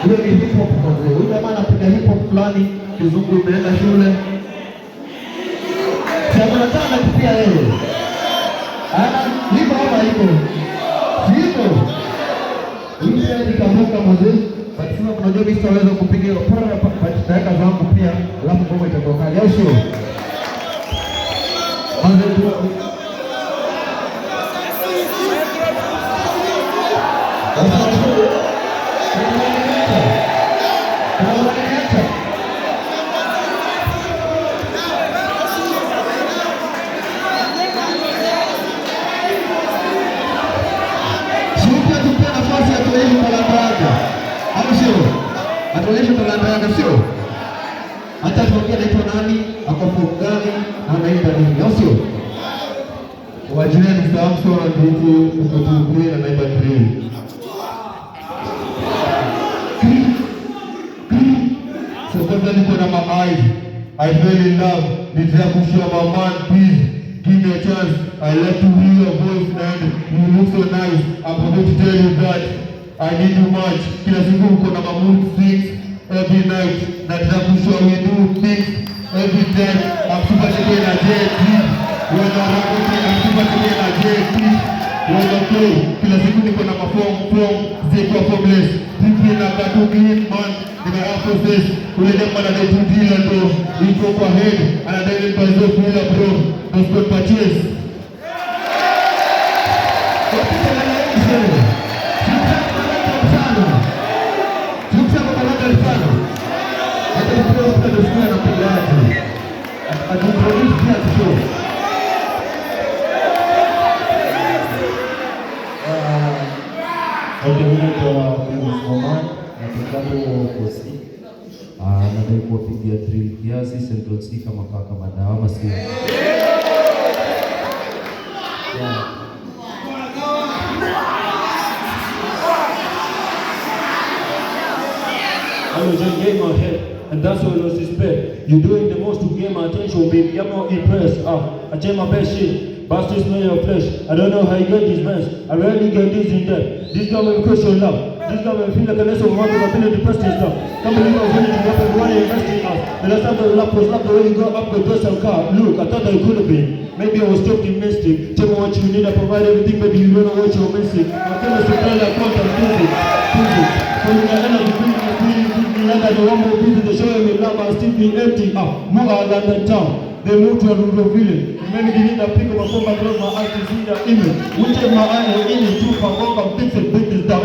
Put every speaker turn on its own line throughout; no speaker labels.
Hiyo ni hip hop mzee. Huyu jamaa anapiga hip hop fulani, kizungu imeenda shule. Sasa nataka kupia yeye. Ana hivyo ama hivyo. Hivyo. Hiyo ni kamuka mzee. Basi kama unajua mimi sitaweza kupiga pora dakika zangu pia, alafu ngoma itatoka. Leo sio. Anza tu. Atuonyeshe talanta yake sio? Hata tuongee anaitwa nani, ako form gani, anaimba nini, au sio? Wajina ni Samson Nditi, mtoto na anaimba drill. So kwanza niko na my eyes. I fell in love. Nitakushia my man, please give me a chance. I like to hear your voice and you look so nice. I'm going to tell you that I need you much. Kila siku uko na mood swings every night. Nitakushia we do things every time. I'm super chicken na JT. When I'm super chicken na JT. When I play, kila siku niko na form ziko formless. Thinking na katu green man. Process, ule jamaa anadai ndo iko kwa head, anadai kwa hizo fila bro, don't go purchase. Nadai kuwapigia drill kiasi Central C kama kaka madawa ama sio? I was just getting my head, and that's what I was respect. You're doing the most to gain my attention, baby. I'm not impressed. I did my best shit. Bastard smell your flesh. I don't know how you get these mess. I rarely get this in depth. This guy will question love. This guy will feel like a lesson of what I've been depressed and stuff. Can't believe I was willing to go up and want to invest in us. The last time the lap was not the way you go up the dress and car. Look, I thought that it could have been. Maybe I was optimistic. Tell me what you need, I provide everything, maybe you don't know what you're missing. I'm telling us to tell you I can't confuse it. So you can end up feeling like I don't want more people to show me love and still be empty. Move out of London town. They moved to a rural village. Maybe they need a pick of a phone and close my eyes to see the image. Which is my eye or in it too for work and fix it, break this down.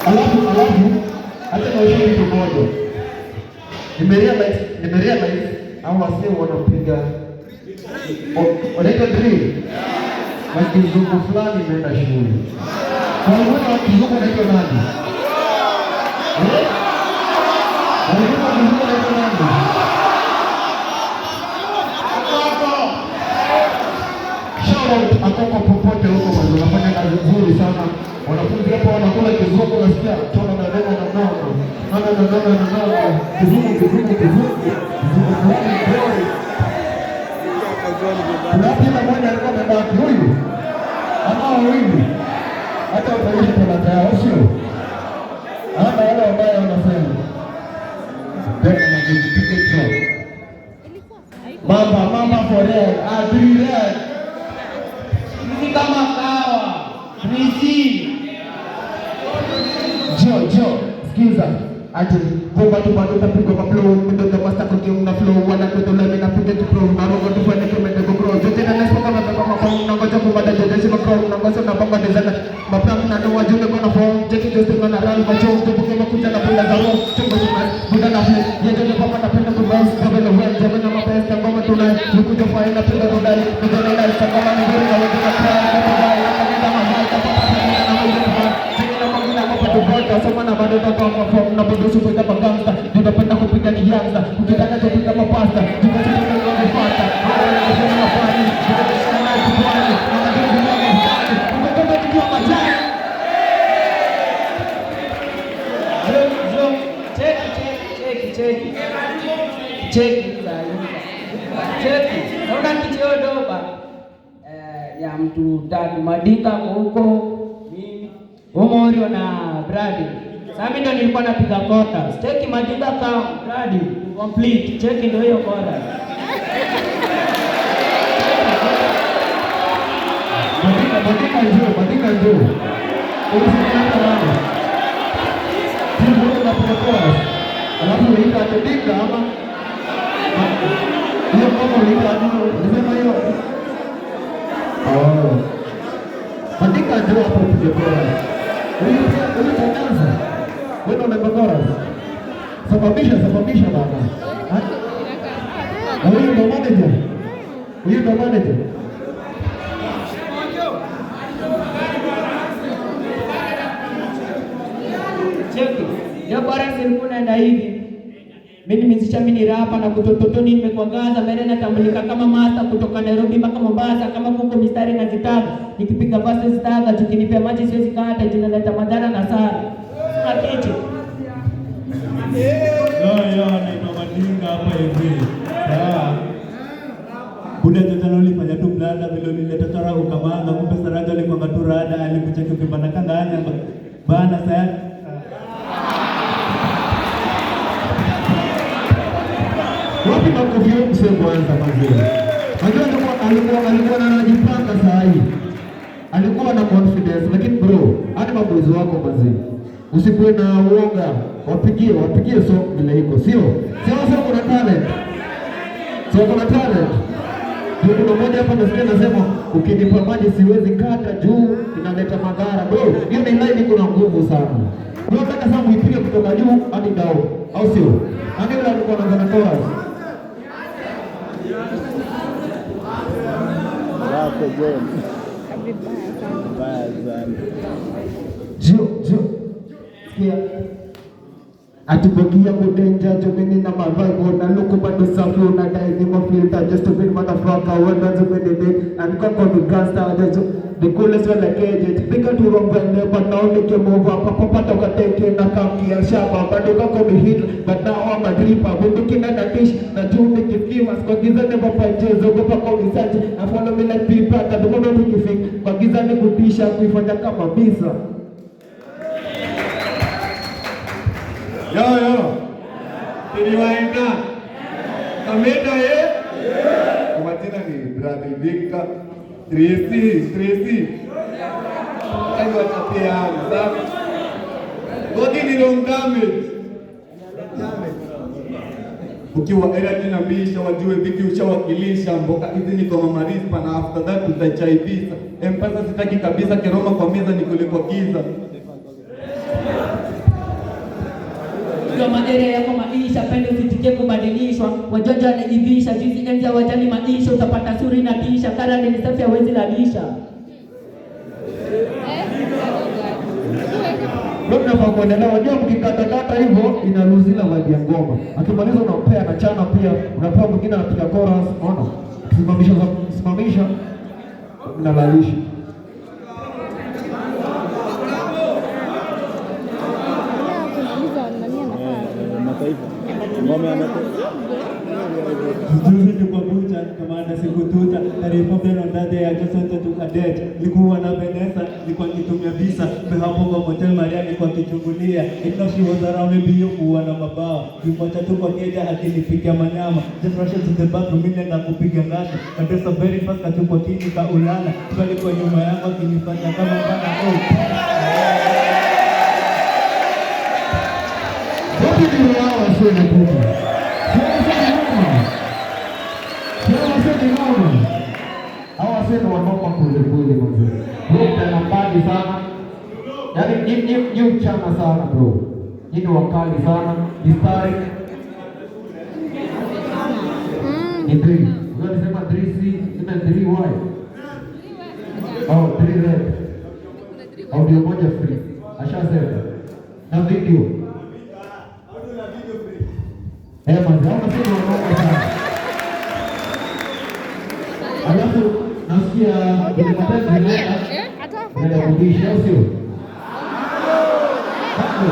I love you. I think I'll show you tomorrow. Nimerealize au wase wanapiga wanaita drill. Wakizungu fulani imeenda shule. Kwa hiyo wakizungu wanaitwa nani? Akoko popote huko wanafanya kazi nzuri sana. Wanafunzi hapo wanakula kizungu nasikia tona na neno na nono. Nano. Kizungu. Kuna pia mmoja alikuwa amebaki huyu. Ama huyu. Hata utaisha talanta yao sio? Hata wale ambao wanasema. Tena na kipige drop. Mama for real. Adri real. Hizi kama kawa. Rizi. Jo. Skiza. Ati bomba tu bado tapigwa kwa flow, mdogo basta kwa na flow, wana kutola mimi napiga tu pro, na roho tu fanya kama ndio pro. Zote na nasema kama kwa ngoja kwa baada ya jeshi kwa na ngoja na bomba design. Mapram na ndio wajumbe kwa form, jeki just na rally kwa choo, tu kwa kuja na punda za roho, chombo cha buda na flip. Yeye ndio kwa napenda ku bounce kama na wewe, jamaa na mapesa ngoma tuna, nikuja fanya na penda rodai, ndio na ile kama ni ndio na wewe kwa soma na bado kwa form na bado super kama gangster ninapenda kupiga kianza ukitaka kupiga mapasta tukachukua na kufuata cheki naona kitio doba ya mtu
1, 2, 3. Madinga huko, mimi Omorio na Brady. Sasa mimi ndio nilikuwa napiga kota. Steki Madinga kama Brady complete. Cheki ndio hiyo kota.
Madinga njoo. Usikiacha nani? Sio kwa kwa. Alafu unaita Madinga ama hiyo kama unaita unasema hiyo. Madinga njoo hapo tuje kwa. Wewe unaanza. Wewe unaenda bora. Sababisha baba. Huyu ndo manager.
Cheki. Ndio bora sikuona na hivi. Mimi nimezisha mimi rapa na kutototoni nimekuangaza mbele natambulika kama master kutoka Nairobi mpaka Mombasa kama kuko mistari na zitaga nikipiga verses zitaga tukinipea maji siwezi kata jinaleta madhara na sara. Akiche.
Yo ni Madinga hapa hivi. Kuna jana ulifanya tu blanda vile ulileta tara ukamanga kumbe Saraja alikuwa tu rada alikucheka ukipanda kanganya bana sana.
Wapi makofi yako sasa kwanza mazee. Unajua alikuwa anajipanga saa hii. Alikuwa na confidence lakini bro, hadi mabozi wako mazee. Usikuwe na uoga. Wapigie song vile iko, sio? Sio kuna talent. Kuna mmoja hapa nasikia anasema ukinipa maji siwezi kata juu inaleta madhara. Bro, hiyo ni line iko na nguvu sana. Bro, nataka sasa uipige kutoka juu hadi down, au sio? Nani yule alikuwa anaanza na chorus?
Hapo John.
Jo. Sikia. Atubokia kudenja jomini na mavibe na luku bado safi unadai ni mafilter just to be motherfucker when that's when they did and come on with gangsta the coolest one like agent pick up to wrong when but now they came over papa toka teke na kamkia shaba bado kako ni hit but now I'm a dripper bunduki na dish na jumbe kifiwa kwa giza never pachezo gopa kwa research I follow me like people kadomo nikifik kwa giza ni kutisha kuifanya kama bisa.
Yo. Tiliwaenda. Kamenda
Kwa majina ni Brady Victor. Tracy. Ayo tapia yangu. Godi ni long damage. Ukiwa era jina bisha wajue vipi ushawakilisha mboka hizi ni kwa Mama Rispa na after that tutachaibisa. Mpasa sitaki kabisa keroma kwa meza nikule kwa giza.
Kwa madere yako maisha pendo usitike kubadilishwa wajaja wanajivisha jinsi enzi ya wajali maisha utapata suri na tisha kara ni safi hawezi lalisha.
Ndio tunafaa kuendelea. Wajua mkikatakata hivyo inaluzila vibe ya ngoma. Akimaliza unampea na chana pia, unapewa mwingine anapiga chorus, unaona? Simamisha unalalisha.
Ngome anataka.
Juzi kwa kucha kama ana siku tuta taarifa beno ndade ya Joseph tu cadet nilikuwa na Vanessa nilikuwa nikitumia visa hapo kwa hotel Maria nilikuwa kichungulia ino she was around bio kuwa na mabao kimoja tu kwa keja akinipigia manyama just rush to the bathroom mimi na kupiga ngata and there's a very fast kachukua kini ka ulala bali kwa nyuma yangu akinifanya kama bana
Wote ni wao wasio na nguvu. Hawa sasa wanaomba kule mzee. Bro, tena mbali sana. Yaani ni mchana sana bro. Ni wakali sana. Mistari. Ni 3. Unasema 3C, ina 3Y. Oh, 3 red. Audio moja free. Ashasema. Na video. Manzi, hao nasema wanaomba sana. Alafu nasikia kuna matatizo na kudisha sio? Hapo.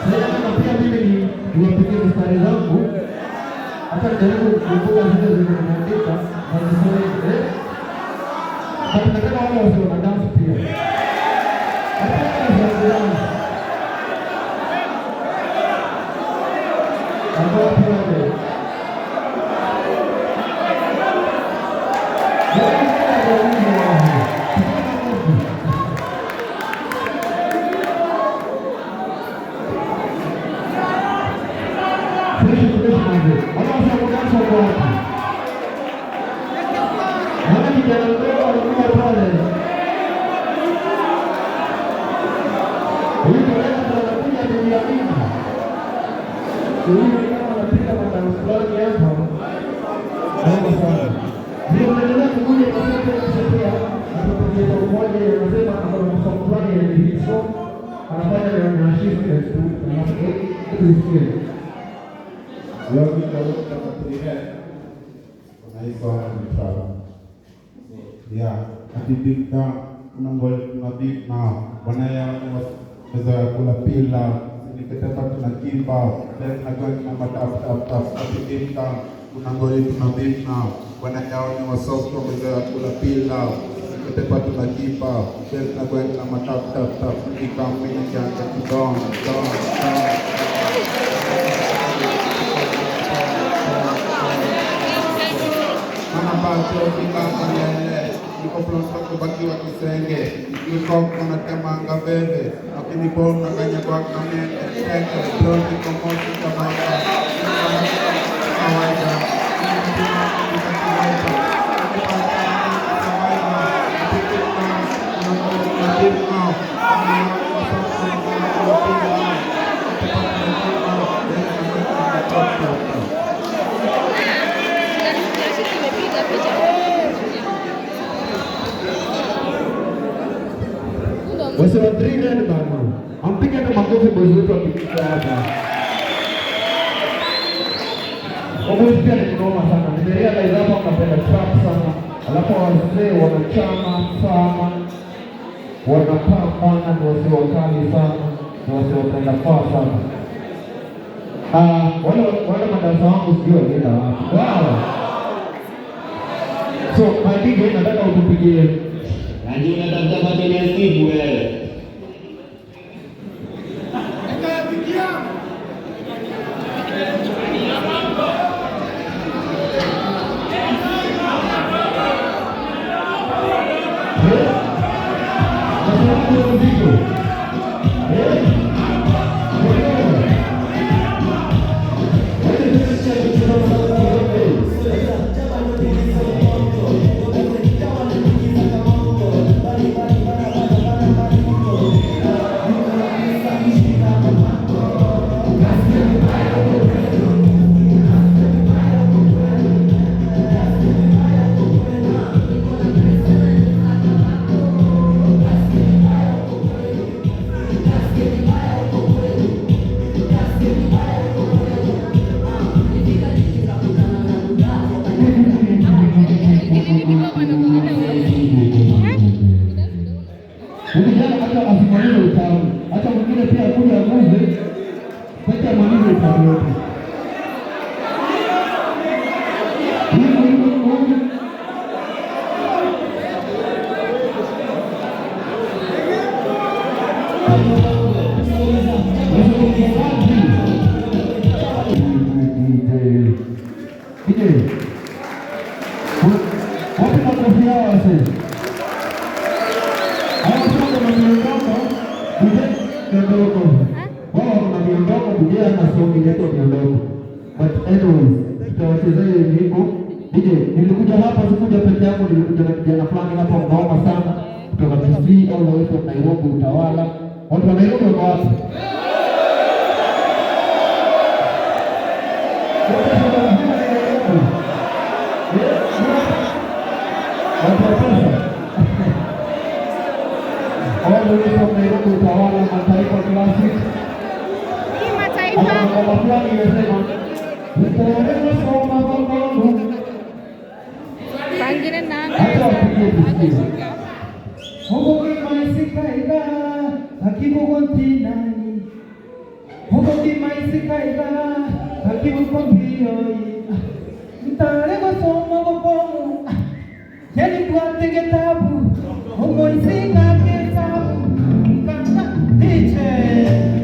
Sasa pia mimi niwapigie mstari zangu. Hata ndio kijana mdogo alikuwa pale. Huyu kijana anakuja dunia mingi. Huyu kama anapiga madam fulani hapa. Hapo sana. Ndio mnaendelea kukuja kwa sababu ya kusaidia. Anapokuja kwa mmoja anasema kwa msomo fulani ya hizo. Anafanya na shift tu. Anapokuja.
Leo nitaona kutulia. Naitwa Mtara. Yeah, ati big down unangol na big now. Wanaya waweza kula pila, nikitaka tunakimba, then nagoa na matap ati big down unangol na big now. Wanaya wasofu waweza kula pila, nikitaka tunakimba, then nagoa na matap nikamwe nikianza kidon. Bato fika kalele, niko pronto kubakiwa kisenge, niko kuna temanga bebe, lakini bona kanya kwa kanene, teke, pronto komosi kamaika, kawaida,
Wase wa 3 red bana. Ampige ndo makofi bozi wetu akipiga hapa. Bozi pia ni kunoma sana. Nimerealize hapa wanapenda trap sana. Alafu wazee wanachama sana. Wanapambana na wase wakali sana. Na wase wapenda faa sana. Wale madansa wangu sijui walienda wapi. Wow. So, my DJ nataka utupigie.
Najua unatafuta matendo ya Steve wewe.
Nilikuja hapa sikuja peke yangu, nilikuja na kijana fulani hapa mnaoma sana kutoka Kisii au West of Nairobi Utawala. Watu wa Nairobi wako wapi? All the way from Nairobi Utawala, Mataifa Classic. Kwa fulani inasema nitaeleza soma bongo.
Pangire nanga.
Hobo kimaisikaida hakibu kontinani. Hobo kimaisikaida hakibu kontinani. Nitaeleza soma bongo. Yani tuate kitabu. Hobo isika kitabu. Kanta teacher.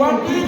What do you